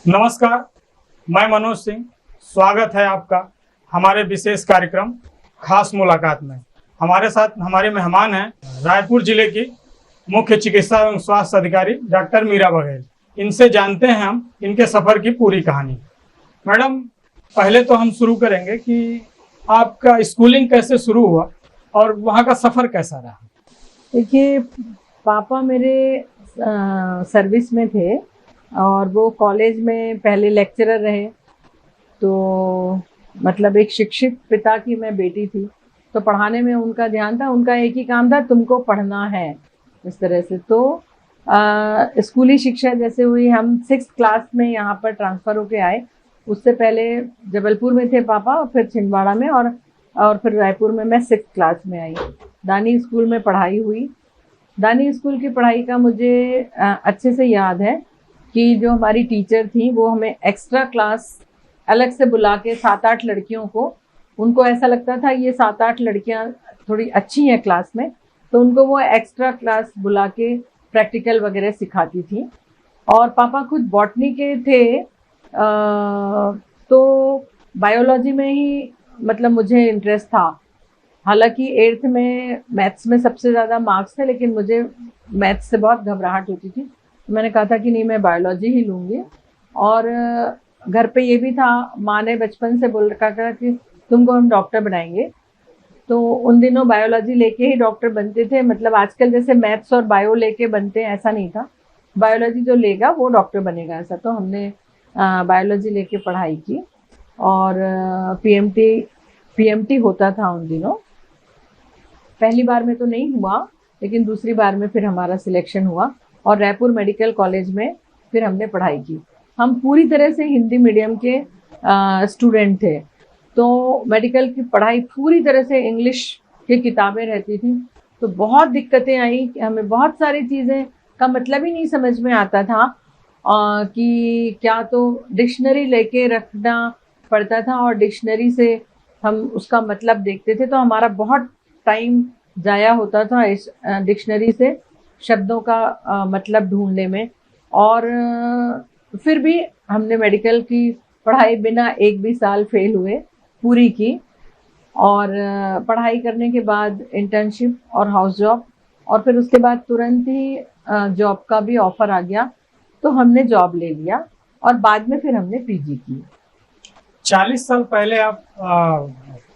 नमस्कार, मैं मनोज सिंह। स्वागत है आपका हमारे विशेष कार्यक्रम खास मुलाकात में। हमारे साथ हमारे मेहमान हैं रायपुर जिले की मुख्य चिकित्सा एवं स्वास्थ्य अधिकारी डॉक्टर मीरा बघेल। इनसे जानते हैं हम इनके सफर की पूरी कहानी। मैडम, पहले तो हम शुरू करेंगे कि आपका स्कूलिंग कैसे शुरू हुआ और वहाँ का सफर कैसा रहा। देखिए, पापा मेरे सर्विस में थे और वो कॉलेज में पहले लेक्चरर रहे। तो मतलब एक शिक्षित पिता की मैं बेटी थी, तो पढ़ाने में उनका ध्यान था। उनका एक ही काम था, तुमको पढ़ना है, इस तरह से। तो स्कूली शिक्षा जैसे हुई, हम 6th क्लास में यहाँ पर ट्रांसफ़र होके आए। उससे पहले जबलपुर में थे पापा, फिर छिंदवाड़ा में, और फिर रायपुर में मैं 6th क्लास में आई। दानी स्कूल में पढ़ाई हुई। दानी स्कूल की पढ़ाई का मुझे अच्छे से याद है कि जो हमारी टीचर थी वो हमें एक्स्ट्रा क्लास अलग से बुला के 7-8 लड़कियों को, उनको ऐसा लगता था ये 7-8 लड़कियां थोड़ी अच्छी हैं क्लास में, तो उनको वो एक्स्ट्रा क्लास बुला के प्रैक्टिकल वगैरह सिखाती थी। और पापा खुद बॉटनी के थे, तो बायोलॉजी में ही मतलब मुझे इंटरेस्ट था। हालांकि 8th में मैथ्स में सबसे ज़्यादा मार्क्स थे, लेकिन मुझे मैथ्स से बहुत घबराहट होती थी। मैंने कहा था कि नहीं, मैं बायोलॉजी ही लूँगी। और घर पे ये भी था, माँ ने बचपन से बोल रखा था कि तुमको हम डॉक्टर बनाएंगे। तो उन दिनों बायोलॉजी लेके ही डॉक्टर बनते थे, मतलब आजकल जैसे मैथ्स और बायो लेके बनते हैं ऐसा नहीं था। बायोलॉजी जो लेगा वो डॉक्टर बनेगा, ऐसा। तो हमने बायोलॉजी लेके पढ़ाई की और पीएमटी होता था उन दिनों। पहली बार में तो नहीं हुआ, लेकिन दूसरी बार में फिर हमारा सिलेक्शन हुआ और रायपुर मेडिकल कॉलेज में फिर हमने पढ़ाई की। हम पूरी तरह से हिंदी मीडियम के स्टूडेंट थे, तो मेडिकल की पढ़ाई पूरी तरह से इंग्लिश की किताबें रहती थी। तो बहुत दिक्कतें आई कि हमें बहुत सारी चीज़ें का मतलब ही नहीं समझ में आता था, कि क्या तो डिक्शनरी लेके रखना पड़ता था और डिक्शनरी से हम उसका मतलब देखते थे, तो हमारा बहुत टाइम जाया होता था इस डिक्शनरी से शब्दों का मतलब ढूंढने में। और फिर भी हमने मेडिकल की पढ़ाई बिना एक भी साल फेल हुए पूरी की। और पढ़ाई करने के बाद इंटर्नशिप और हाउस जॉब, और फिर उसके बाद तुरंत ही जॉब का भी ऑफर आ गया, तो हमने जॉब ले लिया और बाद में फिर हमने पीजी की। 40 साल पहले आप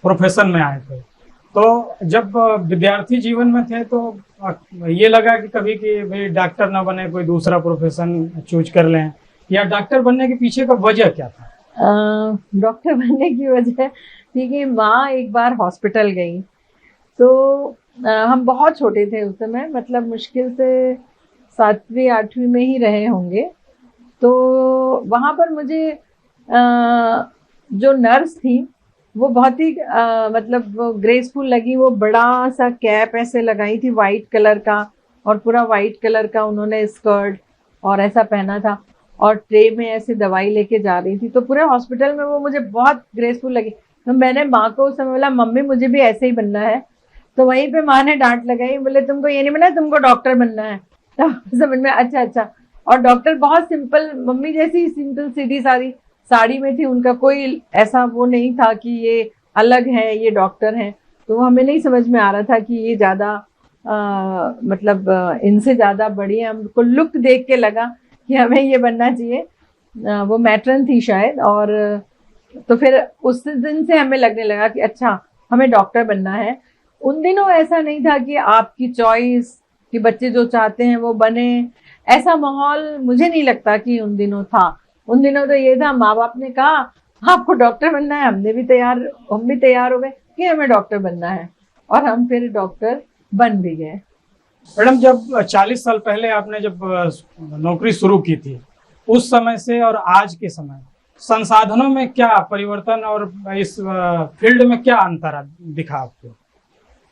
प्रोफेशन में आए थे, तो जब विद्यार्थी जीवन में थे तो ये लगा कि कभी कि भाई डॉक्टर ना बने, कोई दूसरा प्रोफेशन चूज कर लें, या डॉक्टर बनने के पीछे का वजह क्या था? डॉक्टर बनने की वजह थी कि माँ एक बार हॉस्पिटल गई। तो हम बहुत छोटे थे उस समय, मतलब मुश्किल से 7वीं 8वीं में ही रहे होंगे। तो वहाँ पर मुझे जो नर्स थी वो बहुत ही मतलब वो ग्रेसफुल लगी। वो बड़ा सा कैप ऐसे लगाई थी वाइट कलर का, और पूरा वाइट कलर का उन्होंने स्कर्ट और ऐसा पहना था, और ट्रे में ऐसे दवाई लेके जा रही थी। तो पूरे हॉस्पिटल में वो मुझे बहुत ग्रेसफुल लगी। तो मैंने माँ को उस समय बोला, मम्मी मुझे भी ऐसे ही बनना है। तो वहीं पे माँ ने डांट लगाई, बोले तुमको ये नहीं बनना, तुमको डॉक्टर बनना है। तब समझ में, अच्छा अच्छा। और डॉक्टर बहुत सिंपल, मम्मी जैसी सिंपल सीधी सारी साड़ी में थी, उनका कोई ऐसा वो नहीं था कि ये अलग है, ये डॉक्टर हैं। तो वो हमें नहीं समझ में आ रहा था कि ये ज़्यादा मतलब इनसे ज़्यादा बड़ी है। हमको लुक देख के लगा कि हमें ये बनना चाहिए। वो मैट्रन थी शायद। और तो फिर उस दिन से हमें लगने लगा कि अच्छा, हमें डॉक्टर बनना है। उन दिनों ऐसा नहीं था कि आपकी चॉइस, कि बच्चे जो चाहते हैं वो बने, ऐसा माहौल मुझे नहीं लगता कि उन दिनों था। उन दिनों तो ये था, माँ बाप ने कहा आपको डॉक्टर बनना है, हम भी तैयार हो गए कि हमें डॉक्टर बनना है, और हम फिर डॉक्टर बन भी गए। मैडम, जब 40 साल पहले आपने जब नौकरी शुरू की थी, उस समय से और आज के समय संसाधनों में क्या परिवर्तन और इस फील्ड में क्या अंतर दिखा आपको?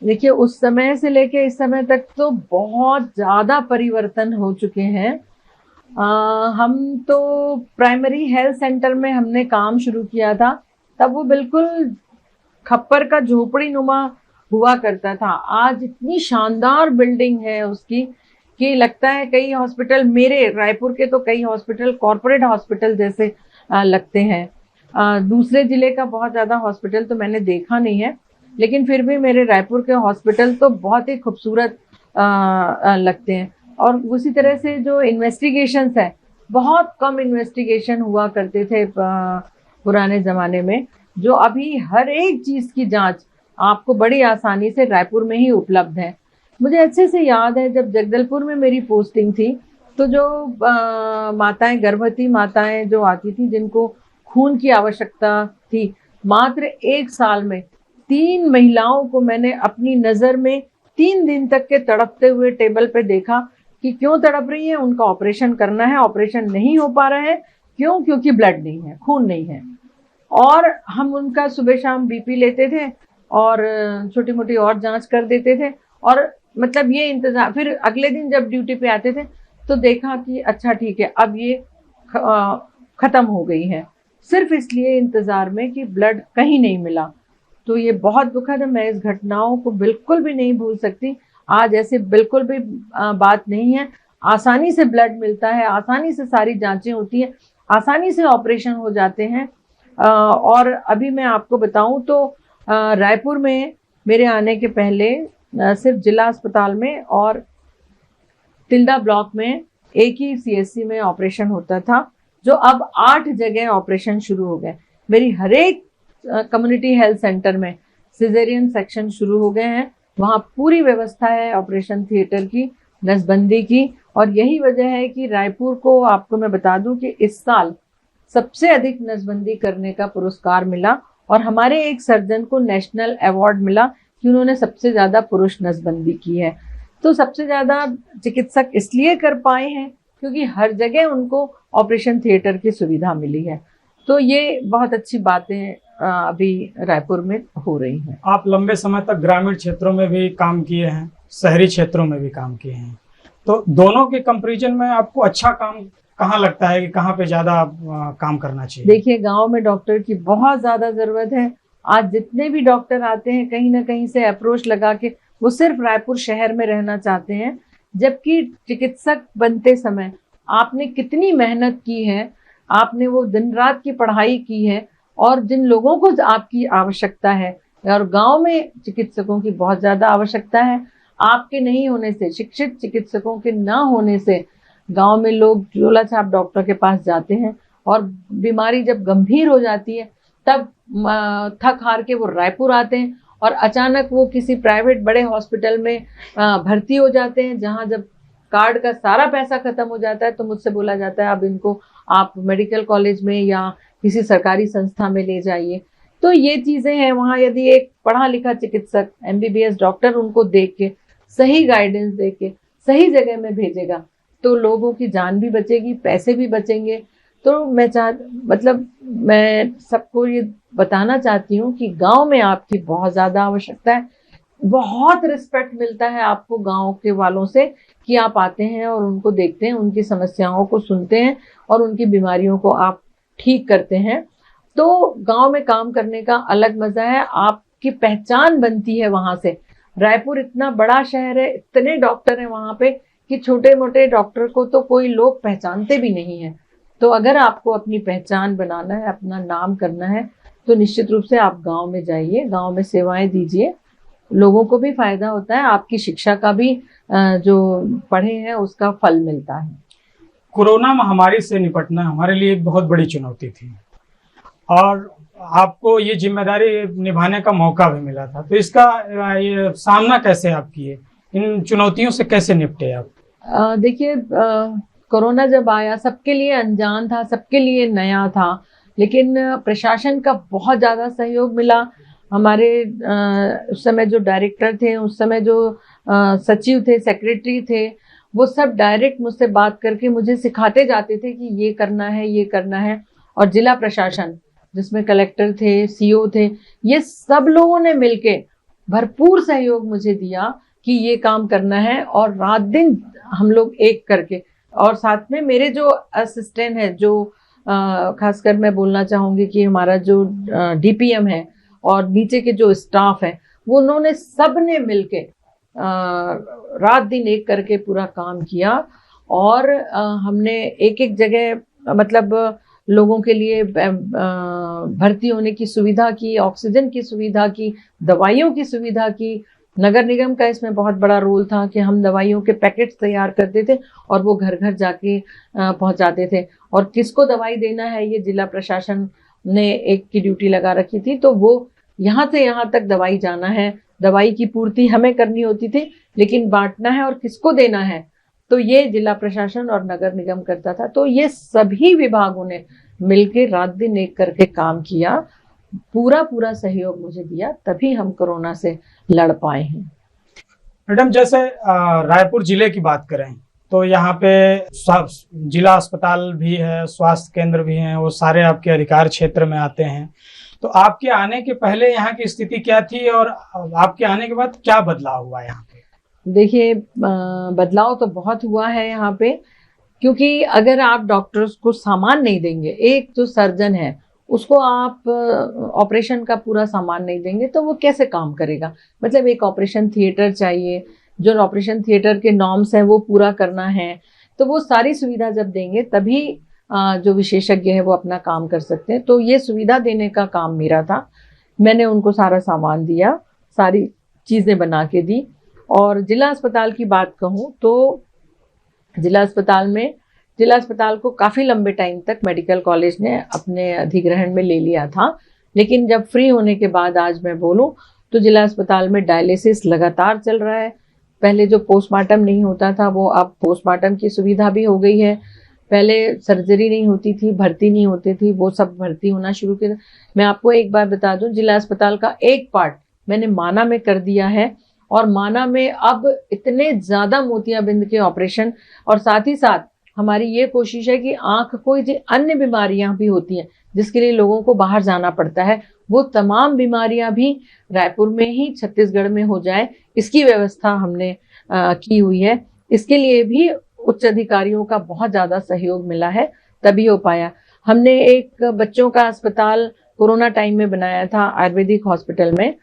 देखिए, उस समय से लेके इस समय तक तो बहुत ज़्यादा परिवर्तन हो चुके हैं। हम तो प्राइमरी हेल्थ सेंटर में हमने काम शुरू किया था, तब वो बिल्कुल खप्पर का झोपड़ी नुमा हुआ करता था। आज इतनी शानदार बिल्डिंग है उसकी कि लगता है कई हॉस्पिटल, मेरे रायपुर के तो कई हॉस्पिटल कॉरपोरेट हॉस्पिटल जैसे लगते हैं। दूसरे जिले का बहुत ज़्यादा हॉस्पिटल तो मैंने देखा नहीं है, लेकिन फिर भी मेरे रायपुर के हॉस्पिटल तो बहुत ही खूबसूरत लगते हैं। और उसी तरह से जो इन्वेस्टिगेशंस है, बहुत कम इन्वेस्टिगेशन हुआ करते थे पुराने ज़माने में, जो अभी हर एक चीज़ की जांच आपको बड़ी आसानी से रायपुर में ही उपलब्ध है। मुझे अच्छे से याद है जब जगदलपुर में मेरी पोस्टिंग थी, तो जो माताएं, गर्भवती माताएं जो आती थी जिनको खून की आवश्यकता थी, मात्र 1 साल में 3 महिलाओं को मैंने अपनी नज़र में 3 दिन तक के तड़पते हुए टेबल पे देखा कि क्यों तड़प रही है, उनका ऑपरेशन करना है, ऑपरेशन नहीं हो पा रहा है, क्यों? क्योंकि ब्लड नहीं है, खून नहीं है। और हम उनका सुबह शाम बीपी लेते थे और छोटी मोटी और जांच कर देते थे, और मतलब ये इंतजार, फिर अगले दिन जब ड्यूटी पे आते थे तो देखा कि अच्छा ठीक है, अब ये खत्म हो गई है, सिर्फ इसलिए इंतजार में कि ब्लड कहीं नहीं मिला। तो ये बहुत दुखद है, मैं इस घटनाओं को बिल्कुल भी नहीं भूल सकती। आज ऐसे बिल्कुल भी बात नहीं है, आसानी से ब्लड मिलता है, आसानी से सारी जांचें होती हैं, आसानी से ऑपरेशन हो जाते हैं। और अभी मैं आपको बताऊं तो रायपुर में मेरे आने के पहले सिर्फ जिला अस्पताल में और तिल्दा ब्लॉक में एक ही सीएससी में ऑपरेशन होता था, जो अब 8 जगह ऑपरेशन शुरू हो गए। मेरी हर एक कम्युनिटी हेल्थ सेंटर में सिजेरियन सेक्शन शुरू हो गए हैं, वहाँ पूरी व्यवस्था है ऑपरेशन थिएटर की, नसबंदी की। और यही वजह है कि रायपुर को, आपको मैं बता दूं कि इस साल सबसे अधिक नसबंदी करने का पुरस्कार मिला, और हमारे एक सर्जन को नेशनल अवार्ड मिला कि उन्होंने सबसे ज़्यादा पुरुष नसबंदी की है। तो सबसे ज़्यादा चिकित्सक इसलिए कर पाए हैं क्योंकि हर जगह उनको ऑपरेशन थिएटर की सुविधा मिली है। तो ये बहुत अच्छी बातें अभी रायपुर में हो रही हैं। आप लंबे समय तक ग्रामीण क्षेत्रों में भी काम किए हैं, शहरी क्षेत्रों में भी काम किए हैं, तो दोनों के कंपैरिजन में आपको अच्छा काम कहाँ लगता है कि कहाँ पे ज्यादा काम करना चाहिए? देखिए, गांव में डॉक्टर की बहुत ज्यादा जरूरत है। आज जितने भी डॉक्टर आते हैं, कहीं ना कहीं से अप्रोच लगा के वो सिर्फ रायपुर शहर में रहना चाहते हैं, जबकि चिकित्सक बनते समय आपने कितनी मेहनत की है, आपने वो दिन रात की पढ़ाई की है, और जिन लोगों को आपकी आवश्यकता है, और गांव में चिकित्सकों की बहुत ज्यादा आवश्यकता है। आपके नहीं होने से, शिक्षित चिकित्सकों के ना होने से गांव में लोग झोला छाप डॉक्टर के पास जाते हैं, और बीमारी जब गंभीर हो जाती है तब थक हार के वो रायपुर आते हैं, और अचानक वो किसी प्राइवेट बड़े हॉस्पिटल में भर्ती हो जाते हैं, जहां जब कार्ड का सारा पैसा खत्म हो जाता है तो मुझसे बोला जाता है अब इनको आप मेडिकल कॉलेज में या किसी सरकारी संस्था में ले जाइए। तो ये चीजें हैं। वहाँ यदि एक पढ़ा लिखा चिकित्सक, एमबीबीएस डॉक्टर उनको देख के, सही गाइडेंस दे के सही जगह में भेजेगा तो लोगों की जान भी बचेगी, पैसे भी बचेंगे। तो मैं सबको ये बताना चाहती हूँ कि गांव में आपकी बहुत ज्यादा आवश्यकता है। बहुत रिस्पेक्ट मिलता है आपको गांव के वालों से कि आप आते हैं और उनको देखते हैं, उनकी समस्याओं को सुनते हैं और उनकी बीमारियों को आप ठीक करते हैं। तो गांव में काम करने का अलग मजा है, आपकी पहचान बनती है वहां से। रायपुर इतना बड़ा शहर है, इतने डॉक्टर हैं वहां पे कि छोटे मोटे डॉक्टर को तो कोई लोग पहचानते भी नहीं है। तो अगर आपको अपनी पहचान बनाना है, अपना नाम करना है, तो निश्चित रूप से आप गांव में जाइए, गांव में सेवाएं दीजिए, लोगों को भी फायदा होता है, आपकी शिक्षा का भी जो पढ़े हैं उसका फल मिलता है। कोरोना महामारी से निपटना हमारे लिए एक बहुत बड़ी चुनौती थी, और आपको ये जिम्मेदारी निभाने का मौका भी मिला था, तो इसका ये सामना कैसे आप किए, इन चुनौतियों से कैसे निपटे आप? देखिए, कोरोना जब आया सबके लिए अनजान था, सबके लिए नया था, लेकिन प्रशासन का बहुत ज़्यादा सहयोग मिला। हमारे उस समय जो डायरेक्टर थे, उस समय जो सचिव थे, सेक्रेटरी थे, वो सब डायरेक्ट मुझसे बात करके मुझे सिखाते जाते थे कि ये करना है, ये करना है। और जिला प्रशासन जिसमें कलेक्टर थे, सीओ थे, ये सब लोगों ने मिलके भरपूर सहयोग मुझे दिया कि ये काम करना है, और रात दिन हम लोग एक करके। और साथ में मेरे जो असिस्टेंट है, जो खासकर मैं बोलना चाहूँगी कि हमारा जो डीपीएम है और नीचे के जो स्टाफ है, वो उन्होंने सब ने मिलके रात दिन एक करके पूरा काम किया और हमने एक एक जगह मतलब लोगों के लिए भर्ती होने की सुविधा की, ऑक्सीजन की सुविधा की, दवाइयों की सुविधा की। नगर निगम का इसमें बहुत बड़ा रोल था कि हम दवाइयों के पैकेट्स तैयार करते थे और वो घर घर जाके पहुंचाते थे, और किसको दवाई देना है ये जिला प्रशासन ने एक की ड्यूटी लगा रखी थी। तो वो यहाँ से यहाँ तक दवाई जाना है, दवाई की पूर्ति हमें करनी होती थी, लेकिन बांटना है और किसको देना है तो ये जिला प्रशासन और नगर निगम करता था। तो ये सभी विभागों ने मिलकर रात दिन एक करके काम किया, पूरा सहयोग मुझे दिया, तभी हम कोरोना से लड़ पाए हैं। मैडम, जैसे रायपुर जिले की बात करें तो यहाँ पे जिला अस्पताल भी है, स्वास्थ्य केंद्र भी हैं, वो सारे आपके अधिकार क्षेत्र में आते हैं। तो आपके आने के पहले यहाँ की स्थिति क्या थी और आपके आने के बाद क्या बदलाव हुआ यहाँ पे? देखिए, बदलाव तो बहुत हुआ है यहाँ पे, क्योंकि अगर आप डॉक्टर्स को सामान नहीं देंगे, एक जो सर्जन है उसको आप ऑपरेशन का पूरा सामान नहीं देंगे तो वो कैसे काम करेगा। मतलब एक ऑपरेशन थिएटर चाहिए, जो ऑपरेशन थिएटर के नॉर्म्स हैं वो पूरा करना है, तो वो सारी सुविधा जब देंगे तभी जो विशेषज्ञ है वो अपना काम कर सकते हैं। तो ये सुविधा देने का काम मेरा था। मैंने उनको सारा सामान दिया, सारी चीज़ें बना के दी। और जिला अस्पताल की बात कहूँ तो जिला अस्पताल को काफ़ी लंबे टाइम तक मेडिकल कॉलेज ने अपने अधिग्रहण में ले लिया था, लेकिन जब फ्री होने के बाद आज मैं बोलूँ तो जिला अस्पताल में डायलिसिस लगातार चल रहा है। पहले जो पोस्टमार्टम नहीं होता था वो अब पोस्टमार्टम की सुविधा भी हो गई है। पहले सर्जरी नहीं होती थी, भर्ती नहीं होती थी, वो सब भर्ती होना शुरू किया। मैं आपको एक बार बता दूं, जिला अस्पताल का एक पार्ट मैंने माना में कर दिया है, और माना में अब इतने ज़्यादा मोतियाबिंद के ऑपरेशन, और साथ ही साथ हमारी ये कोशिश है कि आँख कोई जो अन्य बीमारियां भी होती हैं जिसके लिए लोगों को बाहर जाना पड़ता है, वो तमाम बीमारियां भी रायपुर में ही, छत्तीसगढ़ में हो जाए, इसकी व्यवस्था हमने की हुई है। इसके लिए भी उच्च अधिकारियों का बहुत ज़्यादा सहयोग मिला है, तभी हो पाया। हमने एक बच्चों का अस्पताल कोरोना टाइम में बनाया था आयुर्वेदिक हॉस्पिटल में,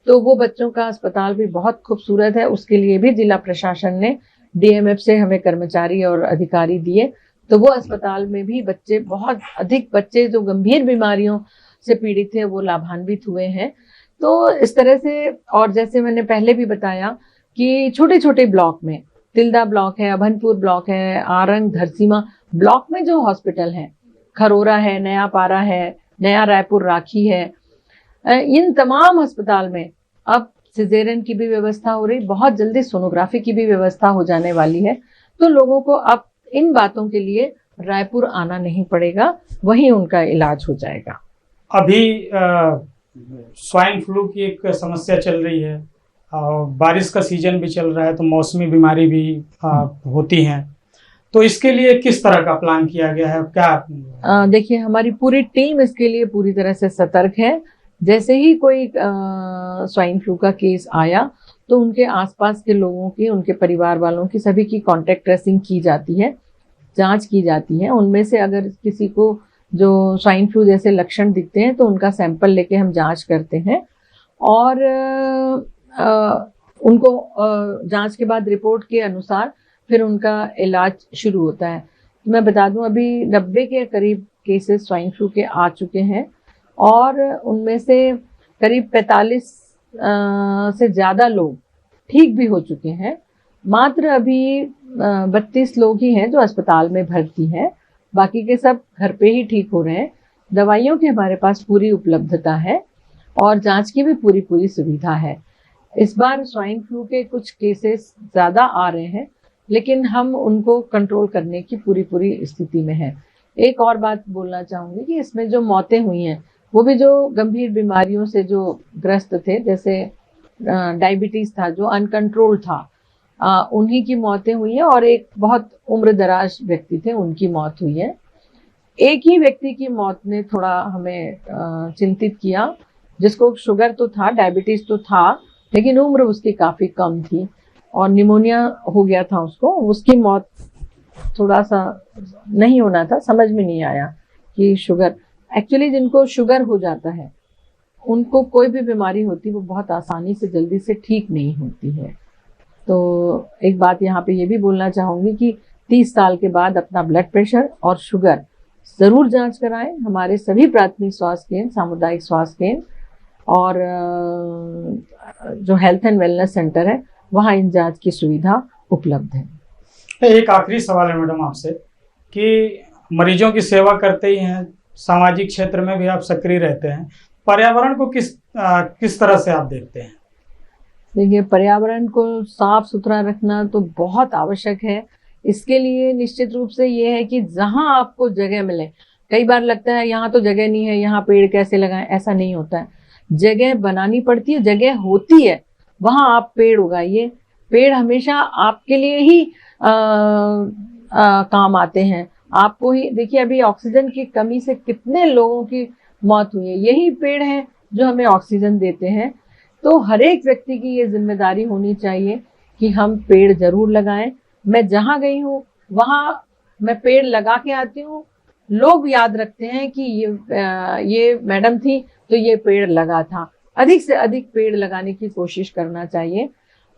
तो वो बच्चों का अस्पताल भी बहुत खूबसूरत है। उसके लिए भी जिला प्रशासन ने डीएमएफ से हमें कर्मचारी और अधिकारी दिए, तो वो अस्पताल में भी बच्चे, बहुत अधिक बच्चे जो गंभीर बीमारियों से पीड़ित थे वो लाभान्वित हुए हैं। तो इस तरह से, और जैसे मैंने पहले भी बताया कि छोटे छोटे ब्लॉक में, तिल्दा ब्लॉक है, अभनपुर ब्लॉक है, आरंग, धरसीमा ब्लॉक में जो हॉस्पिटल है, खरोरा है, नया पारा है, नया रायपुर राखी है, इन तमाम अस्पताल में अब सिजेरियन की भी व्यवस्था हो रही, बहुत जल्दी सोनोग्राफी की भी व्यवस्था हो जाने वाली है। तो लोगों को अब इन बातों के लिए रायपुर आना नहीं पड़ेगा, वहीं उनका इलाज हो जाएगा। अभी स्वाइन फ्लू की एक समस्या चल रही है, बारिश का सीजन भी चल रहा है, तो मौसमी बीमारी भी होती हैं, तो इसके लिए किस तरह का प्लान किया गया है? क्या देखिए, हमारी पूरी टीम इसके लिए पूरी तरह से सतर्क है। जैसे ही कोई स्वाइन फ्लू का केस आया तो उनके आसपास के लोगों की, उनके परिवार वालों की, सभी की कांटेक्ट ट्रेसिंग की जाती है, जांच की जाती है। उनमें से अगर किसी को जो स्वाइन फ्लू जैसे लक्षण दिखते हैं तो उनका सैंपल लेके हम जांच करते हैं, और उनको जांच के बाद रिपोर्ट के अनुसार फिर उनका इलाज शुरू होता है। मैं बता दूं, अभी 90 के करीब केसेस स्वाइन फ्लू के आ चुके हैं, और उनमें से करीब 45 से ज़्यादा लोग ठीक भी हो चुके हैं। मात्र अभी 32 लोग ही हैं जो अस्पताल में भर्ती हैं, बाकी के सब घर पे ही ठीक हो रहे हैं। दवाइयों की हमारे पास पूरी उपलब्धता है और जांच की भी पूरी सुविधा है। इस बार स्वाइन फ्लू के कुछ केसेस ज़्यादा आ रहे हैं, लेकिन हम उनको कंट्रोल करने की पूरी स्थिति में है। एक और बात बोलना चाहूँगी कि इसमें जो मौतें हुई हैं वो भी जो गंभीर बीमारियों से जो ग्रस्त थे, जैसे डायबिटीज़ था जो अनकंट्रोल था, उन्हीं की मौतें हुई हैं, और एक बहुत उम्र दराज व्यक्ति थे, उनकी मौत हुई है। एक ही व्यक्ति की मौत ने थोड़ा हमें चिंतित किया, जिसको शुगर तो था, डायबिटीज़ तो था, लेकिन उम्र उसकी काफ़ी कम थी और निमोनिया हो गया था उसको। उसकी मौत थोड़ा सा नहीं होना था, समझ में नहीं आया कि शुगर, एक्चुअली जिनको शुगर हो जाता है उनको कोई भी बीमारी होती वो बहुत आसानी से जल्दी से ठीक नहीं होती है। तो एक बात यहाँ पे ये भी बोलना चाहूँगी कि 30 साल के बाद अपना ब्लड प्रेशर और शुगर ज़रूर जांच कराएं। हमारे सभी प्राथमिक स्वास्थ्य केंद्र, सामुदायिक स्वास्थ्य केंद्र और जो हेल्थ एंड वेलनेस सेंटर है वहाँ इन जांच की सुविधा उपलब्ध है। एक आखिरी सवाल है मैडम आपसे कि मरीजों की सेवा करते ही हैं, सामाजिक क्षेत्र में भी आप सक्रिय रहते हैं, पर्यावरण को किस तरह से आप देखते हैं? देखिए, पर्यावरण को साफ सुथरा रखना तो बहुत आवश्यक है। इसके लिए निश्चित रूप से ये है कि जहां आपको जगह मिले, कई बार लगता है यहाँ तो जगह नहीं है, यहाँ पेड़ कैसे लगाएं, ऐसा नहीं होता है। जगह बनानी पड़ती है, जगह होती है, वहां आप पेड़ उगाइए। पेड़ हमेशा आपके लिए ही काम आते हैं, आपको ही। देखिए, अभी ऑक्सीजन की कमी से कितने लोगों की मौत हुई है, यही पेड़ हैं जो हमें ऑक्सीजन देते हैं। तो हर एक व्यक्ति की ये जिम्मेदारी होनी चाहिए कि हम पेड़ जरूर लगाएं। मैं जहां गई हूँ वहां मैं पेड़ लगा के आती हूँ, लोग याद रखते हैं कि ये मैडम थी तो ये पेड़ लगा था। अधिक से अधिक पेड़ लगाने की कोशिश करना चाहिए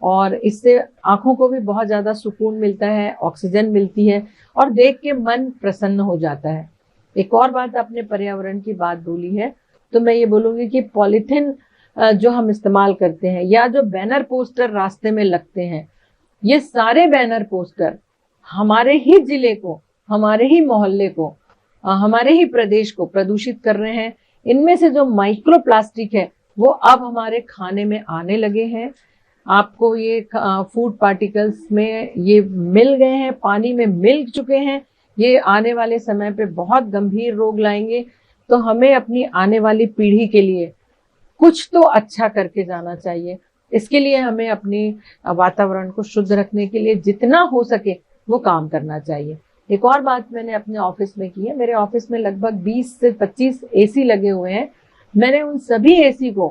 और इससे आंखों को भी बहुत ज्यादा सुकून मिलता है, ऑक्सीजन मिलती है और देख के मन प्रसन्न हो जाता है। एक और बात, आपने पर्यावरण की बात बोली है तो मैं ये बोलूंगी कि पॉलीथिन जो हम इस्तेमाल करते हैं या जो बैनर पोस्टर रास्ते में लगते हैं, ये सारे बैनर पोस्टर हमारे ही जिले को, हमारे ही मोहल्ले को, हमारे ही प्रदेश को प्रदूषित कर रहे हैं। इनमें से जो माइक्रो प्लास्टिक है वो अब हमारे खाने में आने लगे हैं। आपको ये फूड पार्टिकल्स में ये मिल गए हैं, पानी में मिल चुके हैं। ये आने वाले समय पे बहुत गंभीर रोग लाएंगे। तो हमें अपनी आने वाली पीढ़ी के लिए कुछ तो अच्छा करके जाना चाहिए। इसके लिए हमें अपनी वातावरण को शुद्ध रखने के लिए जितना हो सके वो काम करना चाहिए। एक और बात मैंने अपने ऑफिस में की है। मेरे ऑफिस में लगभग 20 से 25 एसी लगे हुए हैं। मैंने उन सभी एसी को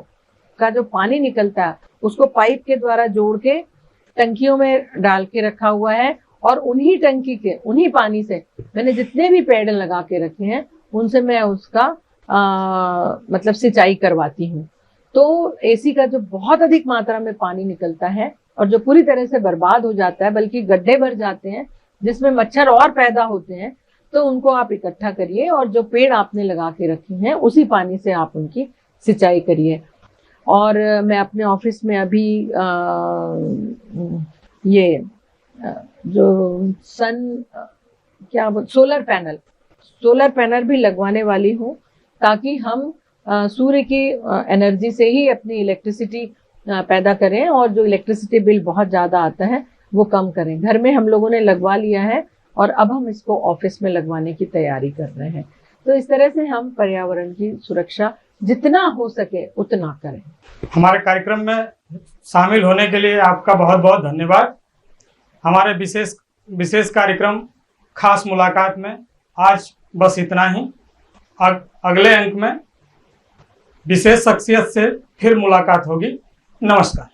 का जो पानी निकलता है उसको पाइप के द्वारा जोड़ के टंकियों में डाल के रखा हुआ है और उन्हीं टंकी के उन्हीं पानी से मैंने जितने भी पेड़ लगा के रखे हैं उनसे मैं उसका मतलब सिंचाई करवाती हूँ। तो एसी का जो बहुत अधिक मात्रा में पानी निकलता है और जो पूरी तरह से बर्बाद हो जाता है, बल्कि गड्ढे भर जाते हैं जिसमें मच्छर और पैदा होते हैं, तो उनको आप इकट्ठा करिए और जो पेड़ आपने लगा के रखे हैं उसी पानी से आप उनकी सिंचाई करिए। और मैं अपने ऑफिस में अभी जो सोलर पैनल भी लगवाने वाली हूँ ताकि हम सूर्य की एनर्जी से ही अपनी इलेक्ट्रिसिटी पैदा करें और जो इलेक्ट्रिसिटी बिल बहुत ज़्यादा आता है वो कम करें। घर में हम लोगों ने लगवा लिया है और अब हम इसको ऑफिस में लगवाने की तैयारी कर रहे हैं। तो इस तरह से हम पर्यावरण की सुरक्षा जितना हो सके उतना करें। हमारे कार्यक्रम में शामिल होने के लिए आपका बहुत बहुत धन्यवाद। हमारे विशेष कार्यक्रम खास मुलाकात में आज बस इतना ही। अगले अंक में विशेष शख्सियत से फिर मुलाकात होगी। नमस्कार।